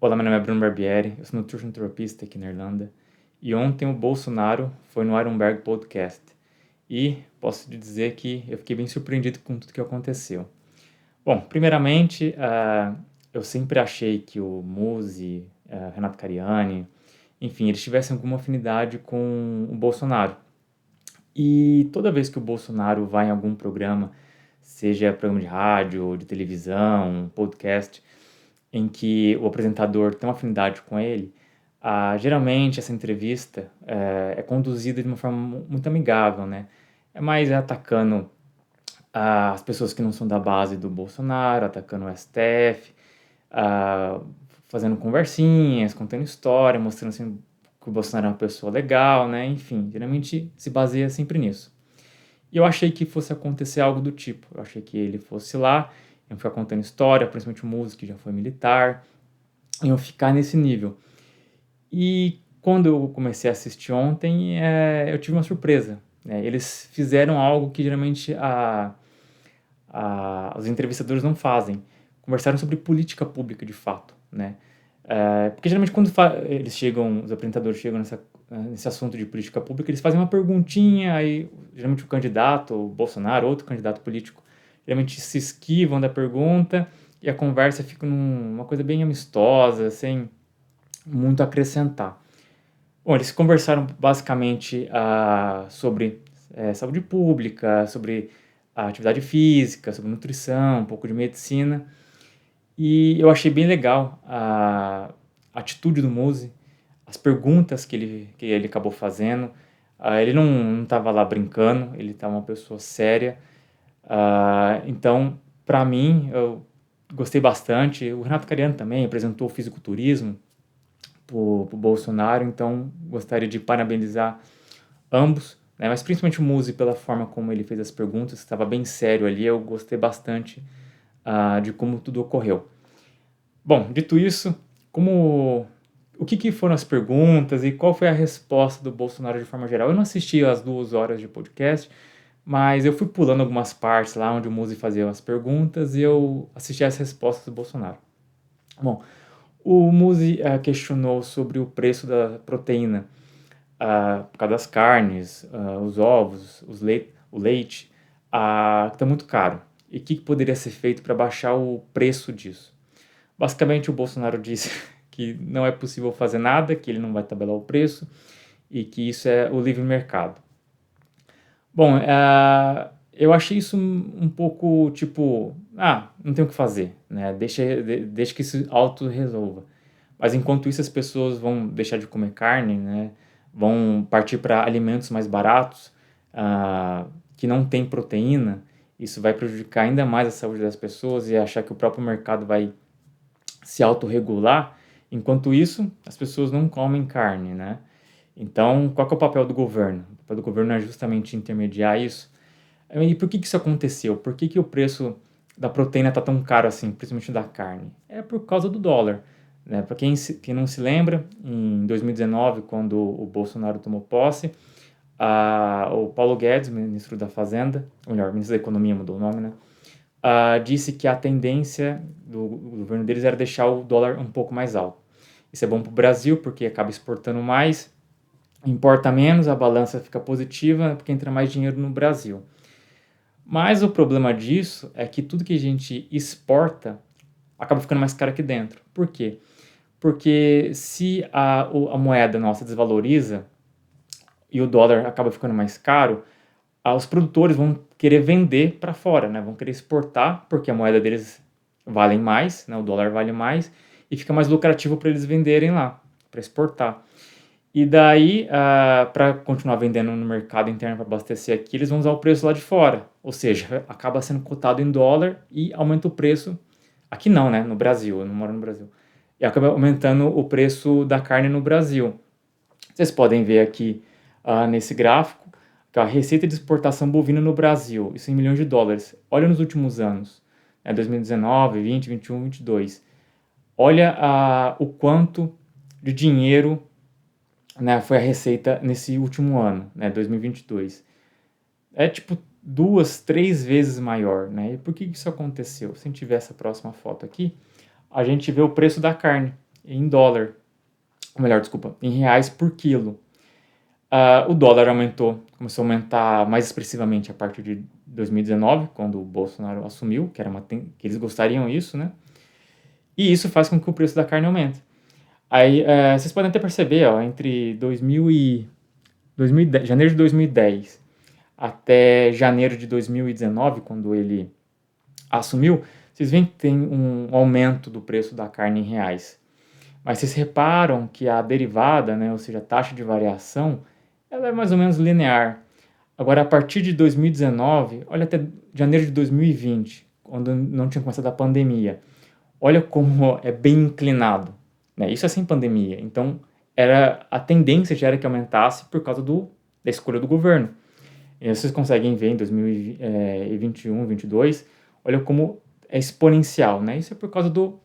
Olá, meu nome é Bruno Barbieri, eu sou nutrition terapista aqui na Irlanda e ontem o Bolsonaro foi no Ironberg Podcast e posso te dizer que eu fiquei bem surpreendido com tudo que aconteceu. Bom, primeiramente, eu sempre achei que o Muzi, Renato Cariani, enfim, eles tivessem alguma afinidade com o Bolsonaro. E toda vez que o Bolsonaro vai em algum programa, seja programa de rádio, de televisão, podcast, em que o apresentador tem uma afinidade com ele, geralmente essa entrevista é conduzida de uma forma muito amigável, né? É mais atacando as pessoas que não são da base do Bolsonaro, atacando o STF, ah, fazendo conversinhas, contando história, mostrando assim, que o Bolsonaro é uma pessoa legal, né? Enfim, geralmente se baseia sempre nisso. E eu achei que fosse acontecer algo do tipo. Eu achei que ele fosse lá, iam ficar contando história, principalmente o músico que já foi militar, iam ficar nesse nível. E quando eu comecei a assistir ontem, eu tive uma surpresa, né? Eles fizeram algo que geralmente os entrevistadores não fazem. Conversaram sobre política pública de fato, né? Porque geralmente quando eles chegam, os apresentadores chegam nesse assunto de política pública, eles fazem uma perguntinha, aí geralmente o candidato, o Bolsonaro, outro candidato político, geralmente se esquivam da pergunta e a conversa fica numa coisa bem amistosa, sem muito a acrescentar. Bom, eles conversaram basicamente sobre saúde pública, sobre a atividade física, sobre nutrição, um pouco de medicina. E eu achei bem legal a atitude do Muzi, as perguntas que ele acabou fazendo. Ele não estava lá brincando, ele estava uma pessoa séria. Então, para mim, eu gostei bastante. O Renato Cariano também apresentou o fisiculturismo para o Bolsonaro, então gostaria de parabenizar ambos, né? Mas principalmente o Muzi pela forma como ele fez as perguntas, estava bem sério ali, eu gostei bastante de como tudo ocorreu. Bom, dito isso, o que foram as perguntas e qual foi a resposta do Bolsonaro de forma geral? Eu não assisti as 2 horas de podcast, mas eu fui pulando algumas partes lá onde o Muzi fazia as perguntas e eu assisti as respostas do Bolsonaro. Bom, o Muzi questionou sobre o preço da proteína, por causa das carnes, os ovos, o leite, que está muito caro. E o que poderia ser feito para baixar o preço disso? Basicamente, o Bolsonaro disse que não é possível fazer nada, que ele não vai tabelar o preço e que isso é o livre mercado. Bom, eu achei isso um pouco tipo, não tem o que fazer, né? Deixa que isso auto resolva. Mas enquanto isso, as pessoas vão deixar de comer carne, né? Vão partir para alimentos mais baratos, que não tem proteína. Isso vai prejudicar ainda mais a saúde das pessoas e achar que o próprio mercado vai se autorregular. Enquanto isso, as pessoas não comem carne, né? Então, qual que é o papel do governo? O papel do governo é justamente intermediar isso. E por que isso aconteceu? Por que o preço da proteína está tão caro assim, principalmente da carne? É por causa do dólar. Né? Para quem não se lembra, em 2019, quando o Bolsonaro tomou posse, o Paulo Guedes, ministro da Fazenda, ou melhor, ministro da Economia, mudou o nome, né? Disse que a tendência do governo deles era deixar o dólar um pouco mais alto. Isso é bom para o Brasil, porque acaba exportando mais, importa menos, a balança fica positiva, porque entra mais dinheiro no Brasil. Mas o problema disso é que tudo que a gente exporta acaba ficando mais caro aqui dentro. Por quê? Porque se a moeda nossa desvaloriza e o dólar acaba ficando mais caro, os produtores vão querer vender para fora, né? Vão querer exportar, porque a moeda deles vale mais, né? O dólar vale mais, e fica mais lucrativo para eles venderem lá, para exportar. E daí, para continuar vendendo no mercado interno para abastecer aqui, eles vão usar o preço lá de fora. Ou seja, acaba sendo cotado em dólar e aumenta o preço. Aqui não, né? No Brasil, eu não moro no Brasil. E acaba aumentando o preço da carne no Brasil. Vocês podem ver aqui nesse gráfico que a receita de exportação bovina no Brasil, isso em milhões de dólares. Olha nos últimos anos, 2019, 20, 21, 22. Olha o quanto de dinheiro, né, foi a receita nesse último ano, né, 2022. É tipo 2, 3 vezes maior, né? E por que isso aconteceu? Se a gente tiver essa próxima foto aqui, a gente vê o preço da carne. em dólar, ou melhor, desculpa, em reais por quilo. O dólar começou a aumentar mais expressivamente a partir de 2019, quando o Bolsonaro assumiu, que eles gostariam disso, né? E isso faz com que o preço da carne aumente. Aí, vocês podem até perceber, ó, entre 2010, janeiro de 2010 até janeiro de 2019, quando ele assumiu, vocês veem que tem um aumento do preço da carne em reais. Mas vocês reparam que a derivada, né, ou seja, a taxa de variação, ela é mais ou menos linear. Agora, a partir de 2019, olha até janeiro de 2020, quando não tinha começado a pandemia, olha como é bem inclinado, né? Isso é sem pandemia. Então, a tendência já era que aumentasse por causa da escolha do governo. E vocês conseguem ver em 2021, 2022, olha como é exponencial, né? Isso é por causa do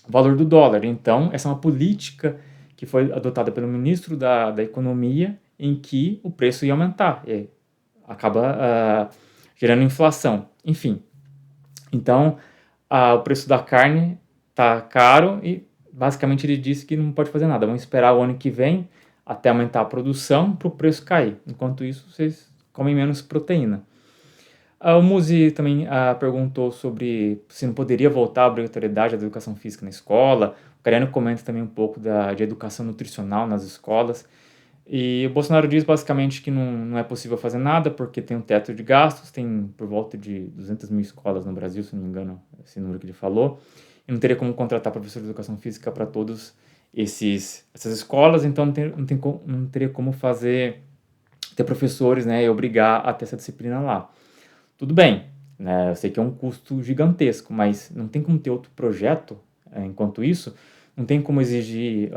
valor do dólar. Então, essa é uma política que foi adotada pelo ministro da Economia, em que o preço ia aumentar. E acaba gerando inflação. Enfim, então o preço da carne está caro e basicamente ele disse que não pode fazer nada. Vamos esperar o ano que vem até aumentar a produção para o preço cair. Enquanto isso, vocês comem menos proteína. O Muzi também perguntou sobre se não poderia voltar a obrigatoriedade da educação física na escola. O Cariano comenta também um pouco de educação nutricional nas escolas. E o Bolsonaro diz basicamente que não é possível fazer nada porque tem um teto de gastos, tem por volta de 200 mil escolas no Brasil, se não me engano, esse número que ele falou, e não teria como contratar professor de educação física para todas essas escolas, então não teria como ter professores, né, e obrigar a ter essa disciplina lá. Tudo bem, né, eu sei que é um custo gigantesco, mas não tem como ter outro projeto enquanto isso, não tem como exigir,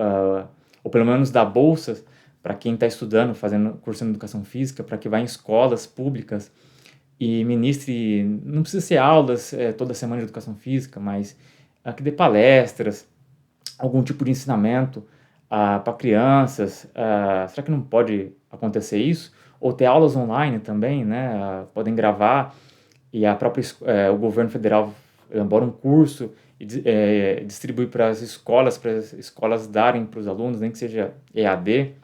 ou pelo menos dar bolsas para quem está estudando, fazendo curso de educação física, para que vá em escolas públicas e ministre, não precisa ser aulas toda semana de educação física, mas que dê palestras, algum tipo de ensinamento para crianças. Será que não pode acontecer isso? Ou ter aulas online também, né? Podem gravar e o governo federal elabora um curso e distribui para as escolas darem para os alunos, nem que seja EAD.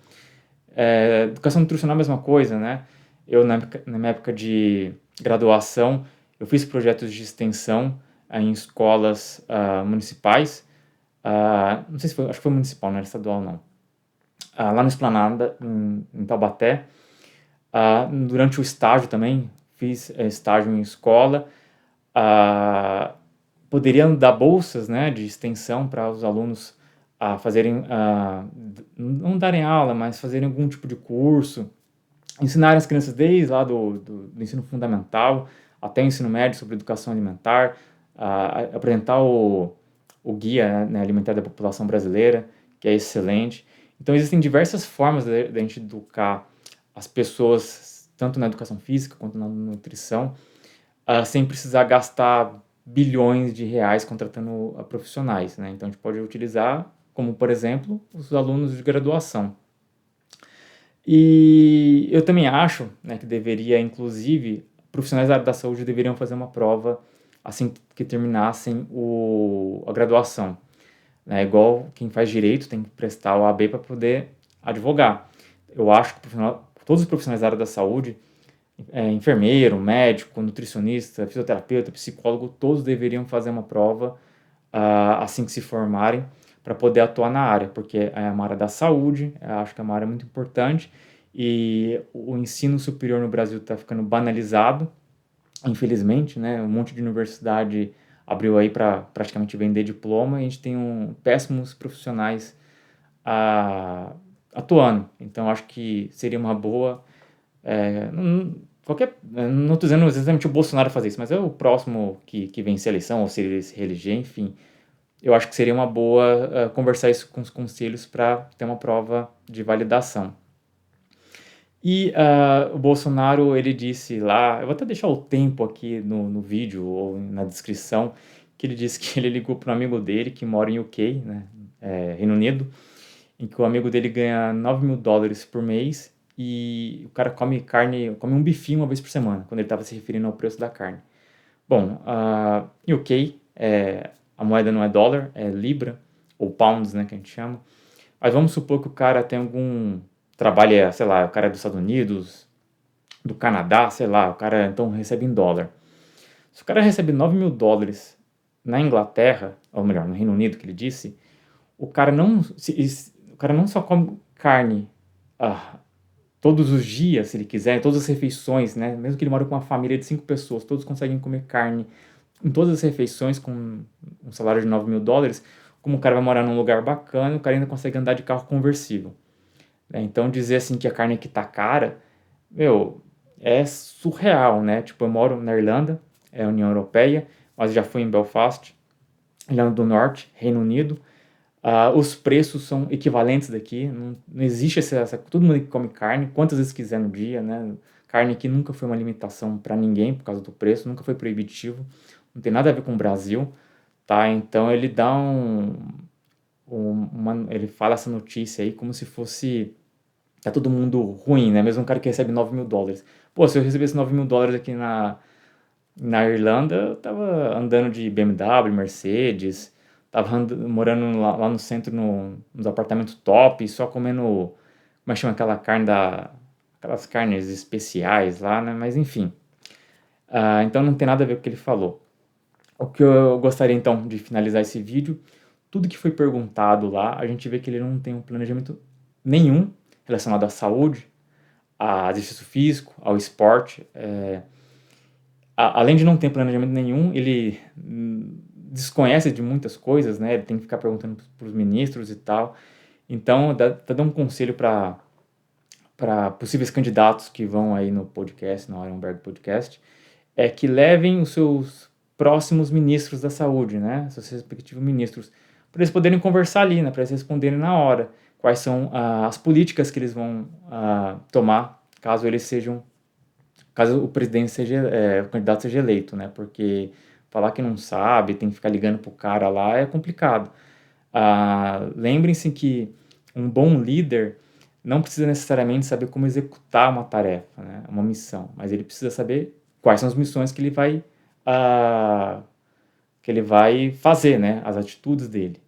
Educação nutricional é a mesma coisa, né? Eu, na minha época de graduação, eu fiz projetos de extensão em escolas municipais. Não sei se foi, acho que foi municipal, não era estadual, não. Lá no Esplanada, em Taubaté. Durante o estágio também, fiz estágio em escola. Poderiam dar bolsas, né, de extensão para os alunos fazerem, não darem aula, mas fazerem algum tipo de curso, ensinarem as crianças desde lá do ensino fundamental até o ensino médio sobre educação alimentar, apresentar o guia, né, alimentar da população brasileira, que é excelente. Então existem diversas formas de a gente educar as pessoas, tanto na educação física quanto na nutrição, sem precisar gastar bilhões de reais contratando profissionais, né? Então a gente pode utilizar, como por exemplo, os alunos de graduação. E eu também acho, né, que deveria, inclusive, profissionais da área da saúde deveriam fazer uma prova assim que terminassem a graduação, né? Igual quem faz direito tem que prestar o AB para poder advogar. Eu acho que todos os profissionais da área da saúde, enfermeiro, médico, nutricionista, fisioterapeuta, psicólogo, todos deveriam fazer uma prova assim que se formarem para poder atuar na área, porque é uma área da saúde, acho que é uma área muito importante e o ensino superior no Brasil está ficando banalizado, infelizmente, né? Um monte de universidade abriu aí para praticamente vender diploma e a gente tem péssimos profissionais atuando. Então, acho que seria uma boa. Não estou dizendo exatamente o Bolsonaro fazer isso, mas é o próximo que vencer a eleição, ou se ele se reeleger, enfim. Eu acho que seria uma boa conversar isso com os conselhos para ter uma prova de validação. E o Bolsonaro, ele disse lá, eu vou até deixar o tempo aqui no vídeo ou na descrição, que ele disse que ele ligou para um amigo dele que mora em UK, né, Reino Unido, em que o amigo dele ganha $9.000 por mês e o cara come um bifinho uma vez por semana, quando ele estava se referindo ao preço da carne. Bom, em UK, a moeda não é dólar, é libra, ou pounds, né, que a gente chama. Mas vamos supor que o cara tem algum trabalha, sei lá, o cara é dos Estados Unidos, do Canadá, sei lá, o cara então recebe em dólar. Se o cara recebe $9.000 na Inglaterra, ou melhor, no Reino Unido, que ele disse, o cara não só come carne ah, todos os dias, se ele quiser, em todas as refeições, né? Mesmo que ele mora com uma família de 5 pessoas, todos conseguem comer carne em todas as refeições com um salário de $9.000. Como o cara vai morar num lugar bacana, o cara ainda consegue andar de carro conversível, né? Então dizer assim que a carne aqui tá cara, meu, é surreal, né? Tipo, eu moro na Irlanda, é a União Europeia, mas já fui em Belfast, Irlanda do Norte, Reino Unido. Os preços são equivalentes daqui, não existe todo mundo que come carne, quantas vezes quiser no dia, né? Carne aqui nunca foi uma limitação para ninguém por causa do preço, nunca foi proibitivo, não tem nada a ver com o Brasil, tá? Então ele dá ele fala essa notícia aí como se fosse tá todo mundo ruim, né? Mesmo um cara que recebe $9.000. Pô, se eu recebesse $9.000 aqui na Irlanda, eu tava andando de BMW, Mercedes, tava morando lá no centro, nos apartamentos top, só comendo, como é que chama aquela carne aquelas carnes especiais lá, né? Mas enfim, então não tem nada a ver com o que ele falou. O que eu gostaria então de finalizar esse vídeo, tudo que foi perguntado lá, a gente vê que ele não tem um planejamento nenhum relacionado à saúde, a exercício físico, ao esporte. Além de não ter planejamento nenhum, ele desconhece de muitas coisas, né? Ele tem que ficar perguntando para os ministros e tal. Então, tá dando um conselho para possíveis candidatos que vão aí no podcast, no Ironberg Podcast, é que levem os seus próximos ministros da saúde, né? Seus respectivos ministros, para eles poderem conversar ali, né? Para eles responderem na hora quais são as políticas que eles vão tomar caso o presidente o candidato seja eleito, né? Porque falar que não sabe, tem que ficar ligando pro cara lá é complicado. Lembrem-se que um bom líder não precisa necessariamente saber como executar uma tarefa, né? Uma missão, mas ele precisa saber quais são as missões que ele vai fazer, né? As atitudes dele.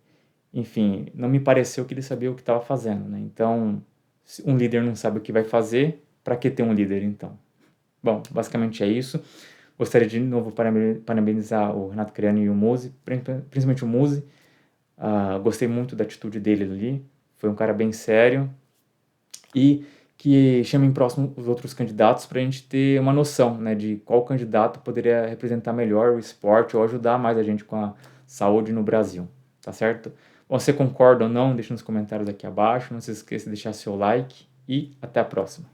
Enfim, não me pareceu que ele sabia o que estava fazendo, né? Então, se um líder não sabe o que vai fazer, para que ter um líder então? Bom, basicamente é isso. Gostaria de novo parabenizar o Renato Criani e o Muzi, principalmente o Muzi. Gostei muito da atitude dele ali. Foi um cara bem sério. E que chamem próximo os outros candidatos para a gente ter uma noção, né, de qual candidato poderia representar melhor o esporte ou ajudar mais a gente com a saúde no Brasil. Tá certo? Bom, você concorda ou não? Deixa nos comentários aqui abaixo. Não se esqueça de deixar seu like e até a próxima.